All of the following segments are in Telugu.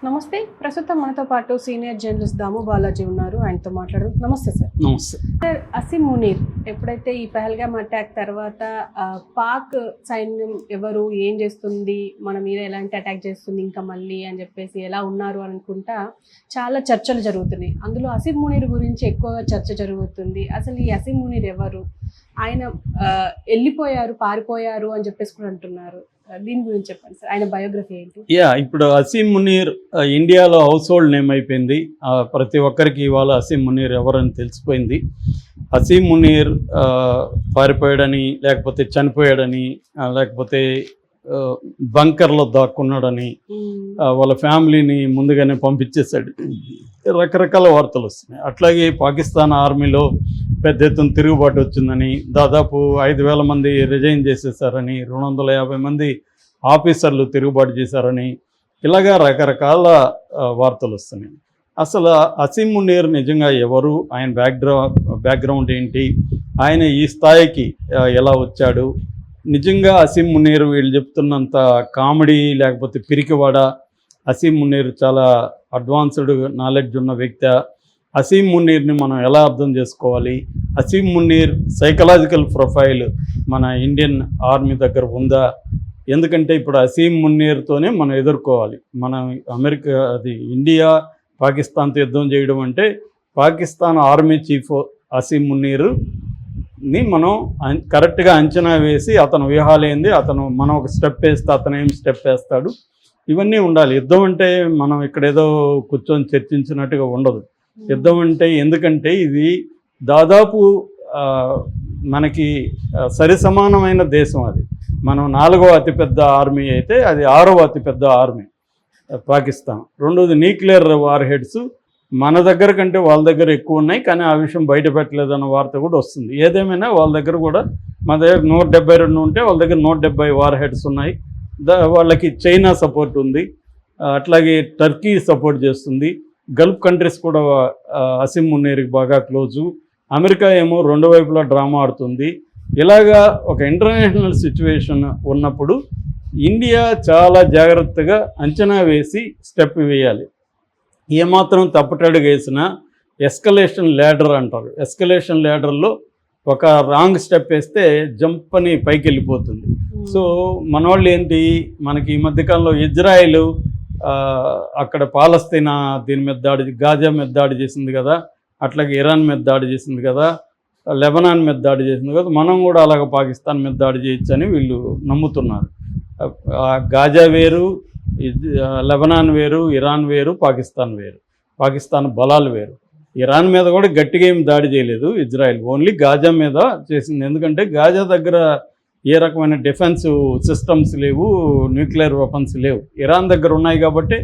నమస్తే. ప్రస్తుతం మనతో పాటు సీనియర్ జర్నలిస్ట్ దాము బాలాజీ ఉన్నారు. ఆయనతో మాట్లాడడం. నమస్తే సార్. నమస్తే సార్, అసీం మునీర్ ఎప్పుడైతే ఈ పహల్గామ్ అటాక్ తర్వాత పాక్ సైన్యం ఎవరు ఏం చేస్తుంది, మన మీద ఎలాంటి అటాక్ చేస్తుంది ఇంకా మళ్ళీ అని చెప్పేసి ఎలా ఉన్నారు అనుకుంటా చాలా చర్చలు జరుగుతున్నాయి. అందులో అసీం మునీర్ గురించి ఎక్కువగా చర్చ జరుగుతుంది. అసలు ఈ అసీం మునీర్ ఎవరు, ఆయన వెళ్ళిపోయారు, పారిపోయారు అని చెప్పేసి కూడా అంటున్నారు. దీని గురించి చెప్పండి సార్, ఆయన బయోగ్రఫీ ఏంటి? ఇప్పుడు అసీం మునీర్ ఇండియాలో హౌస్ హోల్డ్ నేమ్ అయిపోయింది. ప్రతి ఒక్కరికి ఇవాళ అసీం మునీర్ ఎవరని తెలిసిపోయింది. అసీం మునీర్ పారిపోయాడని, లేకపోతే చనిపోయాడని, లేకపోతే బంకర్లో దాక్కున్నాడని, వాళ్ళ ఫ్యామిలీని ముందుగానే పంపించేశాడు, రకరకాల వార్తలు వస్తున్నాయి. అట్లాగే పాకిస్తాన్ ఆర్మీలో పెద్ద ఎత్తున తిరుగుబాటు వచ్చిందని, దాదాపు 5,000 మంది రిజైన్ చేసేసారని, 250 మంది ఆఫీసర్లు తిరుగుబాటు చేశారని, ఇలాగా రకరకాల వార్తలు వస్తున్నాయి. అసలు అసీం మునీర్ నిజంగా ఎవరు, ఆయన బ్యాక్గ్రౌండ్ ఏంటి, ఆయన ఈ స్థాయికి ఎలా వచ్చాడు, నిజంగా అసీం మునీర్ వీళ్ళు చెప్తున్నంత కామెడీ లేకపోతే పిరికివాడ, అసీం మునీర్ చాలా అడ్వాన్స్డ్ నాలెడ్జ్ ఉన్న వ్యక్తి, అసీం మునీర్ని మనం ఎలా అర్థం చేసుకోవాలి, అసీం మునీర్ సైకలాజికల్ ప్రొఫైల్ మన ఇండియన్ ఆర్మీ దగ్గర ఉందా? ఎందుకంటే ఇప్పుడు అసీం మునీర్తోనే మనం ఎదుర్కోవాలి. మనం ఇండియా పాకిస్తాన్తో యుద్ధం చేయడం అంటే పాకిస్తాన్ ఆర్మీ చీఫ్ అసీం మునీర్ని మనం కరెక్ట్గా అంచనా వేసి అతను వ్యూహాలేంది, మనం ఒక స్టెప్ వేస్తే అతను ఏం స్టెప్ వేస్తాడు, ఇవన్నీ ఉండాలి. యుద్ధం అంటే మనం ఇక్కడ ఏదో కూర్చొని చర్చించినట్టుగా ఉండదు. యుద్ధం అంటే ఎందుకంటే ఇది దాదాపు మనకి సరి సమానమైన దేశం. అది మనం 4వ అతిపెద్ద ఆర్మీ అయితే అది 6వ అతిపెద్ద ఆర్మీ పాకిస్తాన్. రెండోది న్యూక్లియర్ వార్ హెడ్స్ మన దగ్గర కంటే వాళ్ళ దగ్గర ఎక్కువ ఉన్నాయి, కానీ ఆ విషయం బయట పెట్టలేదన్న వార్త కూడా వస్తుంది. ఏదేమైనా వాళ్ళ దగ్గర కూడా మన దగ్గర 172 ఉంటే వాళ్ళ దగ్గర 170 వార్ హెడ్స్ ఉన్నాయి. వాళ్ళకి చైనా సపోర్ట్ ఉంది, అట్లాగే టర్కీ సపోర్ట్ చేస్తుంది. గల్ఫ్ కంట్రీస్ కూడా అసీం మునీర్కి బాగా క్లోజు. అమెరికా ఏమో రెండు వైపులా డ్రామా ఆడుతుంది. ఇలాగా ఒక ఇంటర్నేషనల్ సిచ్యువేషన్ ఉన్నప్పుడు ఇండియా చాలా జాగ్రత్తగా అంచనా వేసి స్టెప్ వేయాలి. ఏమాత్రం తప్పటడుగు వేసినా ఎస్కలేషన్ ల్యాడర్ అంటారు. ఎస్కలేషన్ ల్యాడర్లో ఒక రాంగ్ స్టెప్ వేస్తే జంప్ అని పైకి వెళ్ళిపోతుంది. సో మనవాళ్ళు ఏంటి, మనకి ఈ మధ్యకాలంలో ఇజ్రాయిల్ అక్కడ పాలస్తీనా దీని మీద గాజా మీద దాడి చేసింది కదా, అట్లాగే ఇరాన్ మీద దాడి చేసింది కదా, లెబనాన్ మీద దాడి చేసింది కదా, మనం కూడా అలాగ పాకిస్తాన్ మీద దాడి చేయొచ్చని వీళ్ళు నమ్ముతున్నారు. గాజా వేరు, లెబనాన్ వేరు, ఇరాన్ వేరు, పాకిస్తాన్ వేరు, పాకిస్తాన్ బలాలు వేరు. ఇరాన్ మీద కూడా గట్టిగా ఏం దాడి చేయలేదు ఇజ్రాయెల్, ఓన్లీ గాజా మీద చేసింది. ఎందుకంటే గాజా దగ్గర ఏ రకమైన డిఫెన్స్ సిస్టమ్స్ లేవు, న్యూక్లియర్ వెపన్స్ లేవు. ఇరాన్ దగ్గర ఉన్నాయి కాబట్టి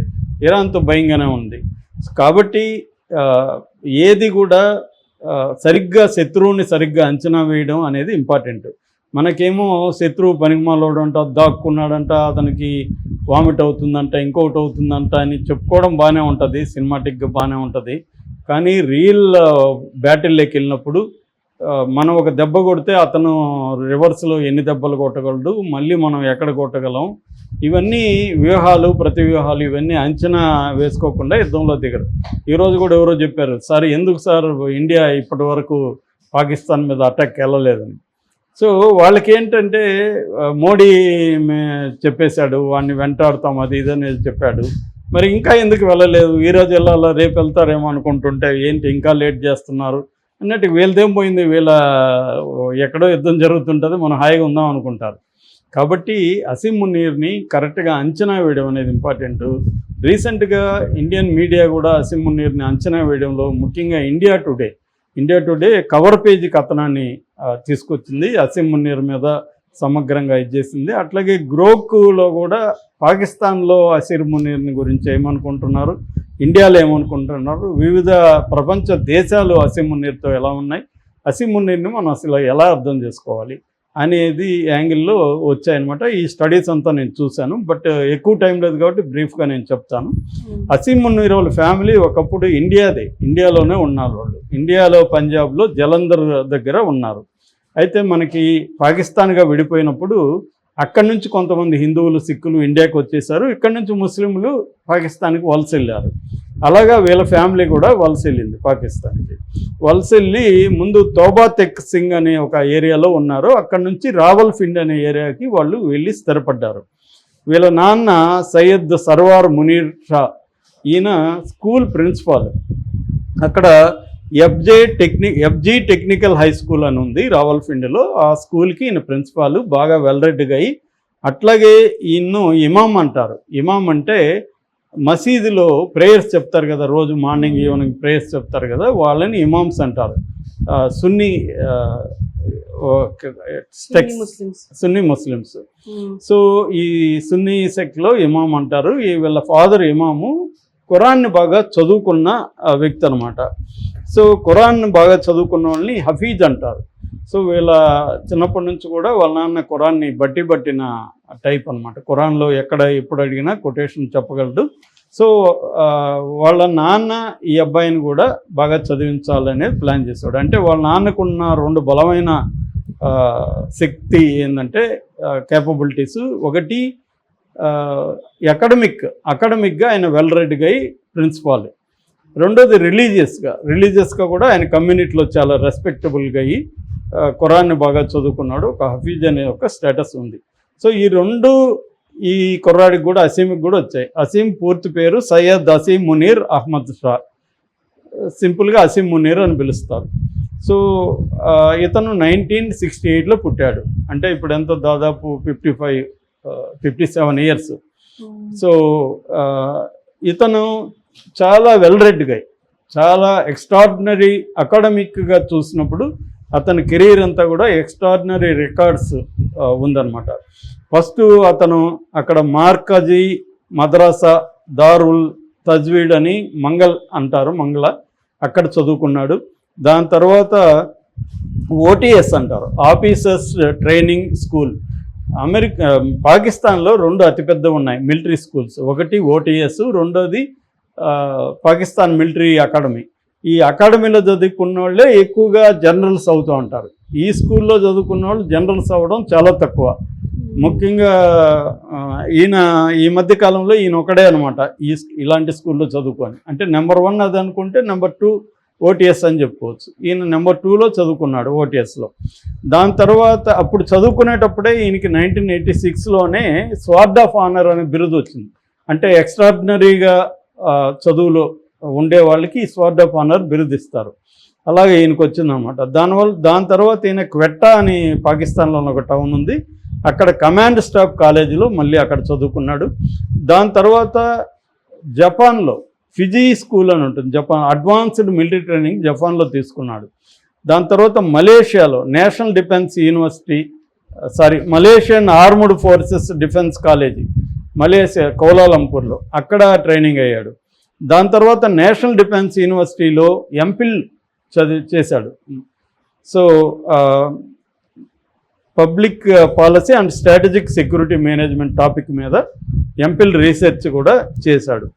ఇరాన్తో భయంగానే ఉంది. కాబట్టి ఏది కూడా సరిగ్గా శత్రువుని సరిగ్గా అంచనా వేయడం అనేది ఇంపార్టెంట్. మనకేమో శత్రువు పనికిమాలోడంట, దాక్కున్నాడంట, అతనికి వామిట్ అవుతుందంట, ఇంకొకటి అవుతుందంట అని చెప్పుకోవడం బాగానే ఉంటుంది, సినిమాటిక్గా బాగానే ఉంటుంది. కానీ రియల్ బ్యాటిల్లోకి వెళ్ళినప్పుడు మనం ఒక దెబ్బ కొడితే అతను రివర్స్లో ఎన్ని దెబ్బలు కొట్టగలడు, మళ్ళీ మనం ఎక్కడ కొట్టగలం, ఇవన్నీ వ్యూహాలు, ప్రతి వ్యూహాలు ఇవన్నీ అంచనా వేసుకోకుండా యుద్ధంలో దిగరు. ఈరోజు కూడా ఎవరో చెప్పారు, సార్ ఎందుకు సార్ ఇండియా ఇప్పటి వరకు పాకిస్తాన్ మీద అటాక్ వెళ్ళలేదని. సో వాళ్ళకి ఏంటంటే మోడీ చెప్పేశాడు, వాడిని వెంటాడుతాం అది ఇదనేది చెప్పాడు, మరి ఇంకా ఎందుకు వెళ్ళలేదు, ఈరోజు వెళ్ళాలా రేపు వెళ్తారేమో అనుకుంటుంటే ఏంటి ఇంకా లేట్ చేస్తున్నారు అన్నట్టు. వీళ్ళదేం పోయింది, వీళ్ళ ఎక్కడో యుద్ధం జరుగుతుంటుంది, మనం హాయిగా ఉందాం అనుకుంటారు. కాబట్టి అసీం మునీర్ని కరెక్ట్గా అంచనా వేయడం అనేది ఇంపార్టెంట్. రీసెంట్గా ఇండియన్ మీడియా కూడా అసీం మునీర్ని అంచనా వేయడంలో ముఖ్యంగా ఇండియా టుడే కవర్ పేజీ కథనాన్ని తీసుకొచ్చింది, అసీం మునీర్ మీద సమగ్రంగా ఇచ్చేసింది. అట్లాగే గ్రోక్లో కూడా పాకిస్తాన్లో అసీం మునీర్ని గురించి ఏమనుకుంటున్నారు, ఇండియాలో ఏమనుకుంటున్నారు, వివిధ ప్రపంచ దేశాలు అసీం మునీర్తో ఎలా ఉన్నాయి, అసీం మునీర్ని మనం అసలు ఎలా అర్థం చేసుకోవాలి అనేది యాంగిల్లో వచ్చాయన్నమాట. ఈ స్టడీస్ అంతా నేను చూశాను, బట్ ఎక్కువ టైం లేదు కాబట్టి బ్రీఫ్గా నేను చెప్తాను. అసీం మునీర్ వాళ్ళ ఫ్యామిలీ ఒకప్పుడు ఇండియాలోనే ఉన్నారు. వాళ్ళు ఇండియాలో పంజాబ్లో జలంధర్ దగ్గర ఉన్నారు. అయితే మనకి పాకిస్తాన్గా విడిపోయినప్పుడు అక్కడి నుంచి కొంతమంది హిందువులు సిక్కులు ఇండియాకి వచ్చేసారు. ఇక్కడి నుంచి ముస్లింలు పాకిస్తాన్కి వలస వెళ్ళారు. అలాగా వీళ్ళ ఫ్యామిలీ కూడా వలస వెళ్ళింది పాకిస్తాన్కి. వలస వెళ్ళి ముందు తోబా తెక్ సింగ్ అనే ఒక ఏరియాలో ఉన్నారు. అక్కడి నుంచి రావల్పిండి అనే ఏరియాకి వాళ్ళు వెళ్ళి స్థిరపడ్డారు. వీళ్ళ నాన్న సయ్యద్ సర్వార్ మునీర్ షా, ఈయన స్కూల్ ప్రిన్సిపాల్. అక్కడ ఎఫ్జీ టెక్నికల్ హై స్కూల్ అని ఉంది రావల్పిండిలో. ఆ స్కూల్కి ఈయన ప్రిన్సిపాల్, బాగా వెల్రెడ్గా అయ్యి. అట్లాగే ఈయన్ను ఇమాం అంటారు. ఇమాం అంటే మసీదులో ప్రేయర్స్ చెప్తారు కదా, రోజు మార్నింగ్ ఈవినింగ్ ప్రేయర్స్ చెప్తారు కదా, వాళ్ళని ఇమామ్స్ అంటారు. సున్నీ సున్నీ ముస్లిమ్స్. సో ఈ సున్నీ సెక్ట్లో ఇమాం అంటారు. వీళ్ళ ఫాదర్ ఇమాము ఖురాన్ని బాగా చదువుకున్న వ్యక్తి అనమాట. సో ఖురాన్ని బాగా చదువుకున్న వాళ్ళని హఫీజ్ అంటారు. సో వీళ్ళ చిన్నప్పటి నుంచి కూడా వాళ్ళ నాన్న ఖురాన్ని బట్టిన టైప్ అనమాట. ఖురాన్లో ఎక్కడ ఎప్పుడు అడిగినా కొటేషన్ చెప్పగలడు. సో వాళ్ళ నాన్న ఈ అబ్బాయిని కూడా బాగా చదివించాలనేది ప్లాన్ చేశాడు. అంటే వాళ్ళ నాన్నకున్న 2 బలమైన శక్తి ఏంటంటే కేపబిలిటీస్. ఒకటి అకాడమిక్గా ఆయన వెల్రెడ్గా అయి ప్రిన్సిపాల్. రెండోది రిలీజియస్గా కూడా ఆయన కమ్యూనిటీలో చాలా రెస్పెక్టబుల్గా అయ్యి ఖురాన్ని బాగా చదువుకున్నాడు. ఒక హఫీజ్ అనే ఒక స్టేటస్ ఉంది. సో ఈ 2 ఈ కుర్రాడికి కూడా, అసీమ్కి కూడా వచ్చాయి. అసీమ్ పూర్తి పేరు సయ్యద్ అసీమ్ మునీర్ అహ్మద్ షా, సింపుల్గా అసీమ్ మునీర్ అని పిలుస్తారు. సో ఇతను 1968లో పుట్టాడు. అంటే ఇప్పుడు ఎంత, దాదాపు 57 ఇయర్స్. సో ఇతను చాలా వెల్రెడ్గా, చాలా ఎక్స్ట్రాడినరీ అకాడమిక్గా చూసినప్పుడు అతని కెరీర్ అంతా కూడా ఎక్స్ట్రాడినరీ రికార్డ్స్ ఉందన్నమాట. ఫస్ట్ అతను అక్కడ మార్కజీ మద్రాసా దారుల్ తజ్వీడ్ అని మంగళ అక్కడ చదువుకున్నాడు. దాని తర్వాత ఓటీఎస్ అంటారు, ఆఫీసర్స్ ట్రైనింగ్ స్కూల్. పాకిస్తాన్లో 2 అతిపెద్ద ఉన్నాయి మిలిటరీ స్కూల్స్. ఒకటి ఓటీఎస్, రెండోది పాకిస్తాన్ మిలిటరీ అకాడమీ. ఈ అకాడమీలో చదువుకున్న వాళ్ళే ఎక్కువగా జనరల్స్ అవుతూ ఉంటారు. ఈ స్కూల్లో చదువుకున్న వాళ్ళు జనరల్స్ అవ్వడం చాలా తక్కువ. ముఖ్యంగా ఈయన ఈ మధ్య కాలంలో ఈయన ఒకడే అనమాట ఇలాంటి స్కూల్లో చదువుకొని. అంటే నెంబర్ 1 అది అనుకుంటే నెంబర్ 2 ఓటీఎస్ అని చెప్పుకోవచ్చు. ఈయన నెంబర్ 2లో చదువుకున్నాడు ఓటీఎస్లో. దాని తర్వాత అప్పుడు చదువుకునేటప్పుడే ఈయనకి 1986లోనే స్వార్డ్ ఆఫ్ ఆనర్ అనే బిరుదు వచ్చింది. అంటే ఎక్స్ట్రాడినరీగా చదువులో ఉండే వాళ్ళకి స్వార్డ్ ఆఫ్ ఆనర్ బిరుదిస్తారు. అలాగే ఈయనకు వచ్చిందనమాట. దాని తర్వాత ఈయన క్వెట్టా అని పాకిస్తాన్లో ఒక టౌన్ ఉంది, అక్కడ కమాండ్ స్టాఫ్ కాలేజీలో మళ్ళీ అక్కడ చదువుకున్నాడు. దాని తర్వాత జపాన్లో ఫిజీ స్కూల్ అని ఉంటుంది, జపాన్ అడ్వాన్స్డ్ మిలిటరీ ట్రైనింగ్ జపాన్లో తీసుకున్నాడు. దాని తర్వాత మలేషియాలో Malaysian armed forces defence college Malaysia కౌలాలంపూర్లో అక్కడ ట్రైనింగ్ అయ్యాడు. దాని తర్వాత నేషనల్ డిఫెన్స్ యూనివర్సిటీలో ఎంఫిల్ చేశాడు. So public policy and strategic security management topic మీద ఎంఫిల్ రీసెర్చ్ కూడా చేశాడు.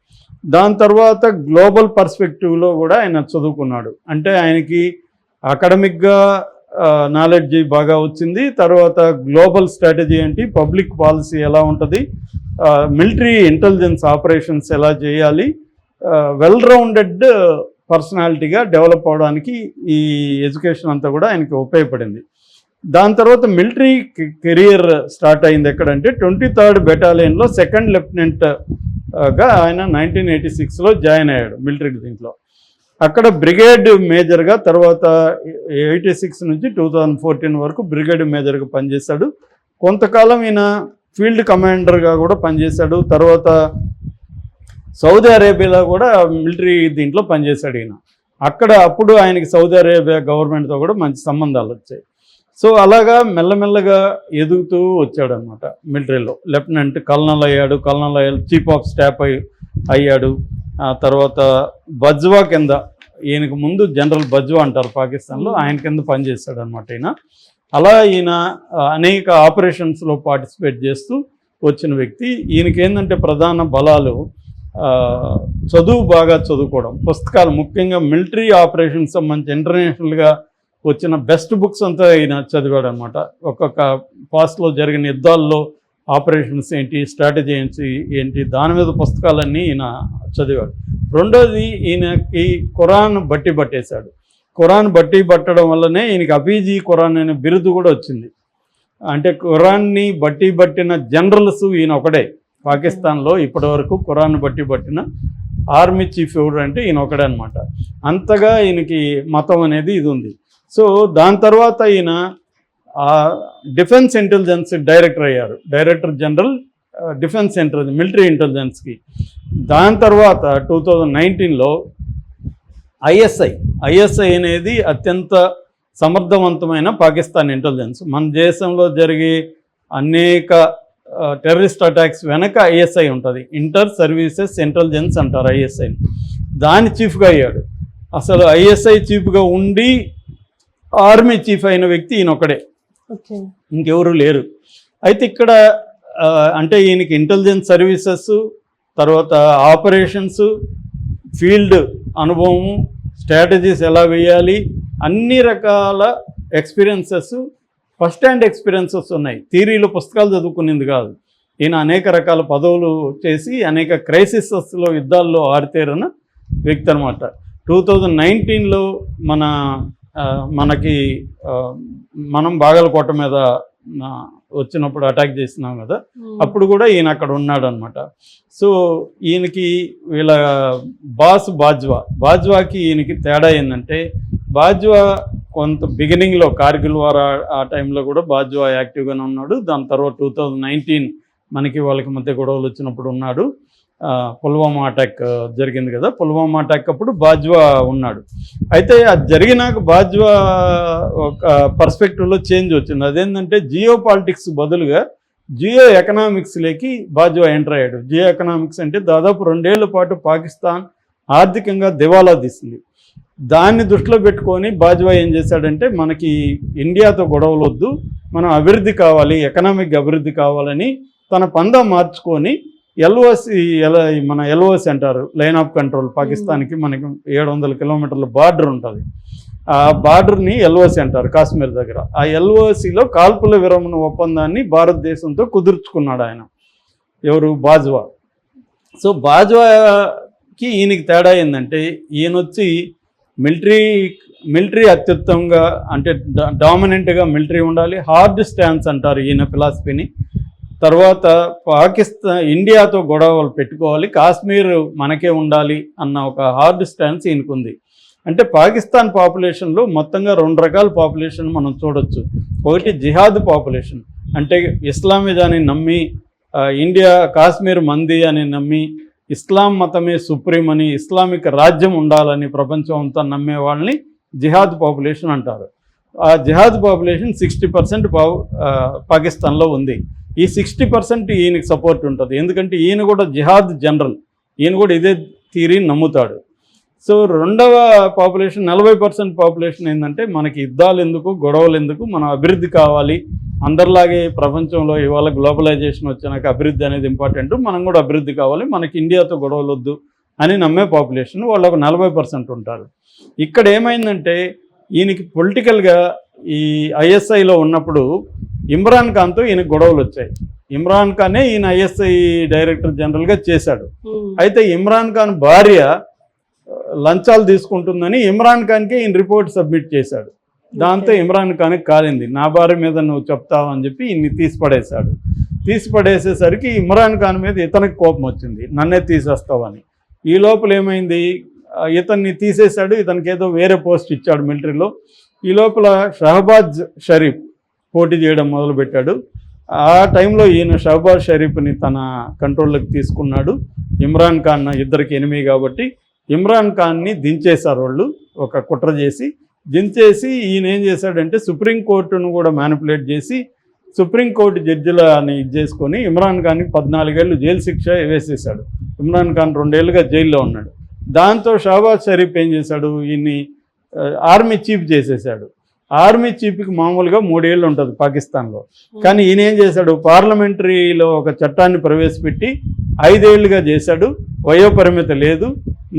దాని తర్వాత గ్లోబల్ పర్స్పెక్టివ్లో కూడా ఆయన చదువుకున్నాడు. అంటే ఆయనకి అకాడమిక్గా నాలెడ్జ్ బాగా వచ్చింది. తర్వాత గ్లోబల్ స్ట్రాటజీ ఏంటి, పబ్లిక్ పాలసీ ఎలా ఉంటుంది, మిలిటరీ ఇంటెలిజెన్స్ ఆపరేషన్స్ ఎలా చేయాలి, వెల్ రౌండెడ్ పర్సనాలిటీగా డెవలప్ అవడానికి ఈ ఎడ్యుకేషన్ అంతా కూడా ఆయనకి ఉపయోగపడింది. దాని తర్వాత మిలిటరీ కెరియర్ స్టార్ట్ అయింది ఎక్కడంటే 23rd బెటాలియన్లో 2nd లెఫ్టినెంట్గా ఆయన 1986లో జాయిన్ అయ్యాడు మిలిటరీ దీంట్లో. అక్కడ బ్రిగేడ్ మేజర్గా, తర్వాత 86 నుంచి 2014 వరకు బ్రిగేడ్ మేజర్గా పనిచేశాడు. కొంతకాలం ఈయన ఫీల్డ్ కమాండర్గా కూడా పనిచేశాడు. తర్వాత సౌదీ అరేబియాలో కూడా మిలిటరీ దీంట్లో పనిచేశాడు ఈయన. అప్పుడు ఆయనకి సౌదీ అరేబియా గవర్నమెంట్తో కూడా మంచి సంబంధాలు వచ్చాయి. సో అలాగా మెల్లమెల్లగా ఎదుగుతూ వచ్చాడు అనమాట మిలిటరీలో. లెఫ్టినెంట్ కల్నల్ అయ్యాడు, చీఫ్ ఆఫ్ స్టాఫ్ అయ్యాడు. తర్వాత బజ్వా కింద, ఈయనకు ముందు జనరల్ బజ్వా అంటారు పాకిస్తాన్లో, ఆయన కింద పనిచేశాడు అనమాట ఈయన. అలా ఈయన అనేక ఆపరేషన్స్లో పార్టిసిపేట్ చేస్తూ వచ్చిన వ్యక్తి. ఈయనకి ఏంటంటే ప్రధాన బలాలు చదువు బాగా చదువుకోవడం, పుస్తకాలు, ముఖ్యంగా మిలిటరీ ఆపరేషన్స్ సంబంధించి ఇంటర్నేషనల్గా వచ్చిన బెస్ట్ బుక్స్ అంతా ఈయన చదివాడు అనమాట. ఒక్కొక్క పాస్ట్లో జరిగిన యుద్ధాల్లో ఆపరేషన్స్ ఏంటి, స్ట్రాటజీ ఏంటి, దాని మీద పుస్తకాలన్నీ ఈయన చదివాడు. రెండోది, ఈయనకి ఖురాన్ బట్టి పట్టేశాడు. ఖురాన్ బట్టి పట్టడం వల్లనే ఈయనకి హఫీజీ ఖురాన్ అనే బిరుదు కూడా వచ్చింది. అంటే ఖురాన్ని బట్టి పట్టిన జనరల్స్ ఈయన ఒకడే పాకిస్తాన్లో ఇప్పటివరకు. ఖురాన్ బట్టి పట్టిన ఆర్మీ చీఫ్ ఎవరు అంటే ఈయన ఒకడే అనమాట. అంతగా ఈయనకి మతం అనేది ఇది ఉంది. సో దాని తర్వాత ఈయన డిఫెన్స్ ఇంటెలిజెన్స్ డైరెక్టర్ అయ్యారు, డైరెక్టర్ జనరల్ డిఫెన్స్ మిలిటరీ ఇంటెలిజెన్స్కి. దాని తర్వాత 2019లో ఐఎస్ఐ అనేది అత్యంత సమర్థవంతమైన పాకిస్తాన్ ఇంటెలిజెన్స్. మన దేశంలో జరిగే అనేక టెర్రరిస్ట్ అటాక్స్ వెనక ఐఎస్ఐ ఉంటుంది. ఇంటర్ సర్వీసెస్ ఇంటెలిజెన్స్ అంటారు ఐఎస్ఐని. దాని చీఫ్గా అయ్యాడు. అసలు ఐఎస్ఐ చీఫ్గా ఉండి ఆర్మీ చీఫ్ అయిన వ్యక్తి ఈయన ఒకడే, ఇంకెవరు లేరు. అయితే ఇక్కడ అంటే ఈయనకి ఇంటెలిజెన్స్ సర్వీసెస్, తర్వాత ఆపరేషన్స్, ఫీల్డ్ అనుభవము, స్ట్రాటజీస్ ఎలా వేయాలి, అన్ని రకాల ఎక్స్పీరియన్సెస్, ఫస్ట్ హ్యాండ్ ఎక్స్పీరియన్సెస్ ఉన్నాయి. థియరీలో పుస్తకాలు చదువుకునేది కాదు. ఈయన అనేక రకాల పదవులు చేసి అనేక క్రైసిసెస్లో యుద్ధాల్లో ఆరితేరిన వ్యక్తి అనమాట. 2019లో మనం బాగలకోట మీద వచ్చినప్పుడు అటాక్ చేసినాం కదా, అప్పుడు కూడా ఈయన అక్కడ ఉన్నాడు అనమాట. సో ఈయనకి వీళ్ళ బాస్ బాజ్వాకి ఈయనకి తేడా ఏంటంటే, బాజ్వా కొంత బిగినింగ్లో కార్గిల్ వార్ ఆ టైంలో కూడా బాజ్వా యాక్టివ్గానే ఉన్నాడు. దాని తర్వాత 2019 మనకి వాళ్ళకి మధ్య గొడవలు వచ్చినప్పుడు ఉన్నాడు. పుల్వామా అటాక్ జరిగింది కదా, పుల్వామా అటాక్ అప్పుడు బాజ్వా ఉన్నాడు. అయితే అది జరిగినాక బాజ్వా ఒక పర్స్పెక్టివ్లో చేంజ్ వచ్చింది. అదేంటంటే జియో పాలిటిక్స్ బదులుగా జియో ఎకనామిక్స్లోకి బాజ్వా ఎంటర్ అయ్యాడు. జియో ఎకనామిక్స్ అంటే దాదాపు 2 ఏళ్ల పాటు పాకిస్తాన్ ఆర్థికంగా దివాలా తీసింది. దాన్ని దృష్టిలో పెట్టుకొని బాజ్వా ఏం చేశాడంటే, మనకి ఇండియాతో గొడవలు వద్దు, మనం అభివృద్ధి కావాలి, ఎకనామిక్ అభివృద్ధి కావాలని తన పందా మార్చుకొని మన ఎల్ఓసి అంటారు, లైన్ ఆఫ్ కంట్రోల్. పాకిస్తాన్కి మనకి 700 కిలోమీటర్ల బార్డర్ ఉంటుంది. ఆ బార్డర్ని ఎల్ఓసి అంటారు కాశ్మీర్ దగ్గర. ఆ ఎల్ఓసిలో కాల్పుల విరమణ ఒప్పందాన్ని భారతదేశంతో కుదుర్చుకున్నాడు ఆయన, ఎవరు, బాజ్వా. సో బాజ్వాకి ఈయనకి తేడా ఏంటంటే, ఈయన వచ్చి మిలిటరీ అత్యుత్తమంగా, అంటే డామినెంట్గా మిలిటరీ ఉండాలి, హార్డ్ స్టాన్స్ అంటారు ఈయన ఫిలాసఫీని. తర్వాత ఇండియాతో గొడవలు పెట్టుకోవాలి, కాశ్మీర్ మనకే ఉండాలి అన్న ఒక హార్డ్ స్టాన్స్ ఈయనకుంది. అంటే పాకిస్తాన్ పాపులేషన్లో మొత్తంగా 2 రకాల పాపులేషన్ మనం చూడొచ్చు. ఒకటి జిహాద్ పాపులేషన్, అంటే ఇస్లామిజాన్ని నమ్మి ఇండియా కాశ్మీర్ మంది అని నమ్మి ఇస్లాం మతమే సుప్రీం అని, ఇస్లామిక్ రాజ్యం ఉండాలని ప్రపంచం అంతా నమ్మే వాళ్ళని జిహాద్ పాపులేషన్ అంటారు. ఆ జిహాద్ పాపులేషన్ 60% పాకిస్తాన్లో ఉంది. ఈ 60% ఈయనకి సపోర్ట్ ఉంటుంది, ఎందుకంటే ఈయన కూడా జిహాద్ జనరల్, ఈయన కూడా ఇదే థియరీని నమ్ముతాడు. సో రెండవ పాపులేషన్ 40% పాపులేషన్ ఏంటంటే, మనకి యుద్ధాలు ఎందుకు, గొడవలు ఎందుకు, మనం అభివృద్ధి కావాలి, అందరిలాగే ప్రపంచంలో ఇవాళ గ్లోబలైజేషన్ వచ్చినాక అభివృద్ధి అనేది ఇంపార్టెంట్, మనం కూడా అభివృద్ధి కావాలి, మనకి ఇండియాతో గొడవలు వద్దు అని నమ్మే పాపులేషన్ వాళ్ళు ఒక 40% ఉంటారు. ఇక్కడ ఏమైందంటే, ఈయనకి పొలిటికల్గా ఈ ఐఎస్ఐలో ఉన్నప్పుడు ఇమ్రాన్ ఖాన్తో ఈయనకు గొడవలు వచ్చాయి. ఇమ్రాన్ ఖానే ఈయన ఐఎస్ఐ డైరెక్టర్ జనరల్గా చేశాడు. అయితే ఇమ్రాన్ ఖాన్ భార్య లంచాలు తీసుకుంటుందని ఇమ్రాన్ ఖాన్కి ఈయన రిపోర్ట్ సబ్మిట్ చేశాడు. దాంతో ఇమ్రాన్ ఖాన్కి కాలింది, నా భార్య మీద నువ్వు చెప్తావు అని చెప్పి ఈయన్ని తీసిపడేశాడు. తీసిపడేసేసరికి ఇమ్రాన్ ఖాన్ మీద ఇతనికి కోపం వచ్చింది, నన్నే తీసేస్తావని. ఈ లోపల ఏమైంది, ఇతన్ని తీసేశాడు, ఇతనికి ఏదో వేరే పోస్ట్ ఇచ్చాడు మిలిటరీలో. ఈ లోపల షహబాజ్ షరీఫ్ పోటీ చేయడం మొదలుపెట్టాడు. ఆ టైంలో ఈయన షహబాజ్ షరీఫ్ని తన కంట్రోల్లోకి తీసుకున్నాడు. ఇమ్రాన్ ఖాన్ ఇద్దరికి ఎనిమి కాబట్టి ఇమ్రాన్ ఖాన్ని దించేశారు వాళ్ళు, ఒక కుట్ర చేసి దించేసి. ఈయన ఏం చేశాడంటే, సుప్రీంకోర్టును కూడా మ్యానిపులేట్ చేసి సుప్రీంకోర్టు జడ్జిలని చేసుకొని ఇమ్రాన్ ఖాన్కి 14 ఏళ్ళు జైలు శిక్ష వేసేశాడు. ఇమ్రాన్ ఖాన్ 2 ఏళ్ళుగా జైల్లో ఉన్నాడు. దాంతో షహబాజ్ షరీఫ్ ఏం చేశాడు, ఈయన్ని ఆర్మీ చీఫ్ చేసేసాడు. ఆర్మీ చీఫ్కి మామూలుగా 3 ఏళ్ళు ఉంటుంది పాకిస్తాన్లో, కానీ ఈయన ఏం చేశాడు, పార్లమెంటరీలో ఒక చట్టాన్ని ప్రవేశపెట్టి 5 ఏళ్ళుగా చేశాడు. వయోపరిమితి లేదు,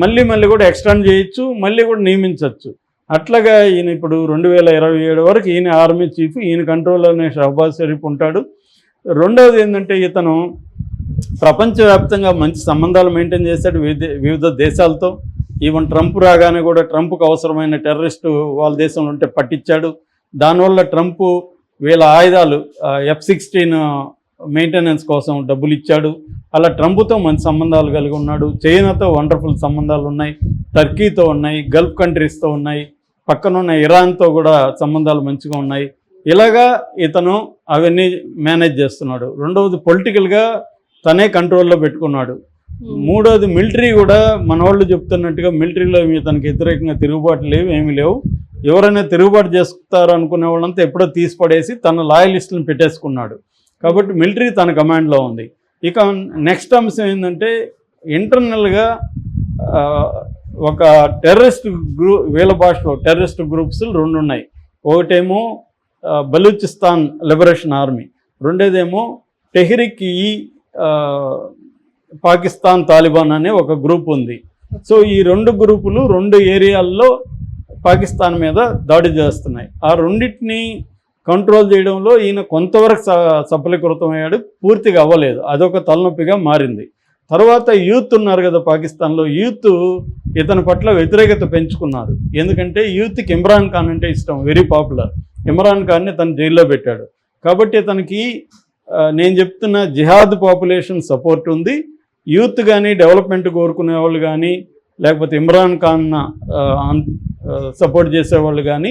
మళ్ళీ కూడా ఎక్స్టెండ్ చేయొచ్చు, మళ్ళీ కూడా నియమించవచ్చు. అట్లాగా ఈయన ఇప్పుడు 2027 వరకు ఈయన ఆర్మీ చీఫ్, ఈయన కంట్రోల్లోనే షహబాజ్ షరీఫ్ ఉంటాడు. రెండవది ఏంటంటే ఇతను ప్రపంచవ్యాప్తంగా మంచి సంబంధాలు మెయింటైన్ చేశాడు వివిధ దేశాలతో. ఈవెన్ ట్రంప్ రాగానే కూడా ట్రంప్కు అవసరమైన టెర్రరిస్టు వాళ్ళ దేశంలో ఉంటే పట్టించాడు. దానివల్ల ట్రంప్ వీళ్ళ ఆయుధాలు F-16 మెయింటెనెన్స్ కోసం డబ్బులు ఇచ్చాడు. అలా ట్రంప్తో మంచి సంబంధాలు కలిగి ఉన్నాడు. చైనాతో వండర్ఫుల్ సంబంధాలు ఉన్నాయి, టర్కీతో ఉన్నాయి, గల్ఫ్ కంట్రీస్తో ఉన్నాయి, పక్కనున్న ఇరాన్తో కూడా సంబంధాలు మంచిగా ఉన్నాయి. ఇలాగా ఇతను అవన్నీ మేనేజ్ చేస్తున్నాడు. రెండవది పొలిటికల్గా తనే కంట్రోల్లో పెట్టుకున్నాడు. మూడోది మిలిటరీ కూడా మన వాళ్ళు చెప్తున్నట్టుగా మిలిటరీలో ఇతనికి వ్యతిరేకంగా తిరుగుబాటు లేవు, ఏమీ లేవు. ఎవరైనా తిరుగుబాటు చేస్తారు అనుకునే వాళ్ళంతా ఎప్పుడో తీసి పడేసి తన లాయలిస్టులను పెట్టేసుకున్నాడు. కాబట్టి మిలిటరీ తన కమాండ్లో ఉంది. ఇక నెక్స్ట్ అంశం ఏంటంటే ఇంటర్నల్గా ఒక టెర్రరిస్ట్ వీళ్ళ భాషలో టెర్రరిస్ట్ గ్రూప్స్ రెండు ఉన్నాయి. ఒకటేమో బలూచిస్తాన్ లిబరేషన్ ఆర్మీ, రెండోదేమో టెహ్రిక్ ఈ పాకిస్తాన్ తాలిబాన్ అనే ఒక గ్రూప్ ఉంది. సో ఈ రెండు గ్రూపులు రెండు ఏరియాల్లో పాకిస్తాన్ మీద దాడి చేస్తున్నాయి. ఆ రెండింటిని కంట్రోల్ చేయడంలో ఈయన కొంతవరకు సఫలీకృతం అయ్యాడు, పూర్తిగా అవ్వలేదు. అదొక తలనొప్పిగా మారింది. తర్వాత యూత్ ఉన్నారు కదా పాకిస్తాన్లో, యూత్ ఇతని పట్ల వ్యతిరేకత పెంచుకున్నారు. ఎందుకంటే యూత్కి ఇమ్రాన్ ఖాన్ అంటే ఇష్టం, వెరీ పాపులర్. ఇమ్రాన్ ఖాన్ని తను జైల్లో పెట్టాడు. కాబట్టి ఇతనికి నేను చెప్తున్న జిహాద్ పాపులేషన్ సపోర్ట్ ఉంది. యూత్ కానీ డెవలప్మెంట్ కోరుకునే వాళ్ళు కానీ లేకపోతే ఇమ్రాన్ ఖాన్ సపోర్ట్ చేసేవాళ్ళు కానీ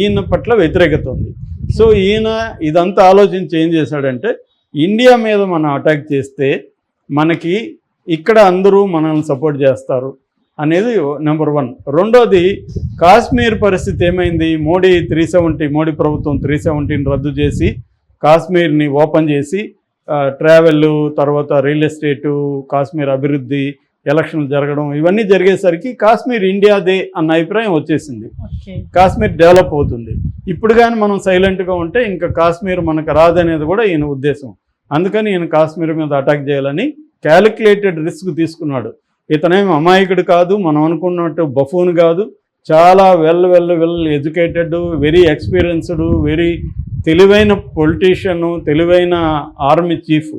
ఈయన పట్ల వ్యతిరేకత ఉంది. సో ఈయన ఇదంతా ఆలోచించి ఏం చేశాడంటే ఇండియా మీద మనం అటాక్ చేస్తే మనకి ఇక్కడ అందరూ మనల్ని సపోర్ట్ చేస్తారు అనేది నెంబర్ 1. రెండోది కాశ్మీర్ పరిస్థితి ఏమైంది, మోడీ ప్రభుత్వం 370ని రద్దు చేసి కాశ్మీర్ని ఓపెన్ చేసి ట్రావెల్, తర్వాత రియల్ ఎస్టేటు, కాశ్మీర్ అభివృద్ధి, ఎలక్షన్లు జరగడం ఇవన్నీ జరిగేసరికి కాశ్మీర్ ఇండియాదే అన్న అభిప్రాయం వచ్చేసింది. కాశ్మీర్ డెవలప్ అవుతుంది. ఇప్పుడు కానీ మనం సైలెంట్గా ఉంటే ఇంకా కాశ్మీర్ మనకు రాదనేది కూడా ఈయన ఉద్దేశం. అందుకని ఈయన కాశ్మీర్ మీద అటాక్ చేయాలని క్యాలిక్యులేటెడ్ రిస్క్ తీసుకున్నాడు. ఇతనేమి అమాయకుడు కాదు, మనం అనుకున్నట్టు బఫూన్ కాదు. చాలా well educated, very experienced, very తెలివైన పొలిటీషియన్, తెలివైన ఆర్మీ చీఫ్.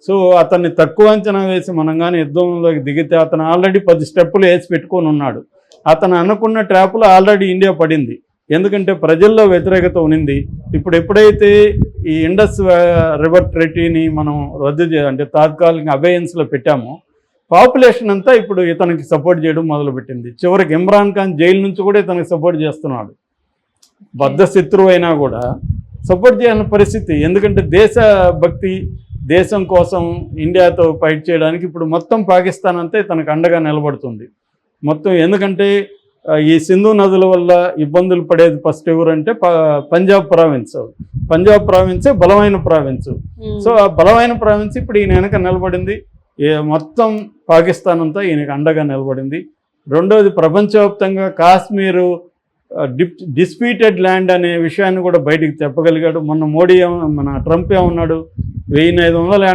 సో అతన్ని తక్కువ అంచనా వేసి మనం కానీ యుద్ధంలోకి దిగితే అతను ఆల్రెడీ 10 స్టెప్పులు వేసి పెట్టుకొని ఉన్నాడు. అతను అనుకున్న ట్రాప్లో ఆల్రెడీ ఇండియా పడింది. ఎందుకంటే ప్రజల్లో వ్యతిరేకత ఉన్నింది. ఇప్పుడు ఎప్పుడైతే ఈ ఇండస్ రివర్ ట్రెటీని మనం రద్దు అంటే తాత్కాలిక అబేయన్స్లో పెట్టామో పాపులేషన్ అంతా ఇప్పుడు ఇతనికి సపోర్ట్ చేయడం మొదలుపెట్టింది. చివరికి ఇమ్రాన్ ఖాన్ జైలు నుంచి కూడా ఇతనికి సపోర్ట్ చేస్తున్నాడు. బద్ధ శత్రువు అయినా కూడా సపోర్ట్ చేయాలని పరిస్థితి. ఎందుకంటే దేశభక్తి, దేశం కోసం ఇండియాతో ఫైట్ చేయడానికి ఇప్పుడు మొత్తం పాకిస్తాన్ అంతా తనకు అండగా నిలబడుతుంది మొత్తం. ఎందుకంటే ఈ సింధు నదుల వల్ల ఇబ్బందులు పడేది ఫస్ట్ ఎవరంటే పంజాబ్ ప్రావిన్స్. పంజాబ్ ప్రావిన్సే బలమైన ప్రావిన్స్. సో ఆ బలమైన ప్రావిన్స్ ఇప్పుడు ఈయన వెనక నిలబడింది. మొత్తం పాకిస్తాన్ అంతా ఈయనకు అండగా నిలబడింది. రెండోది ప్రపంచవ్యాప్తంగా కాశ్మీరు డిస్ప్యూటెడ్ ల్యాండ్ అనే విషయాన్ని కూడా బయటికి చెప్పగలిగాడు. మన ట్రంప్ ఏమన్నాడు, 1500 ల్యాండ్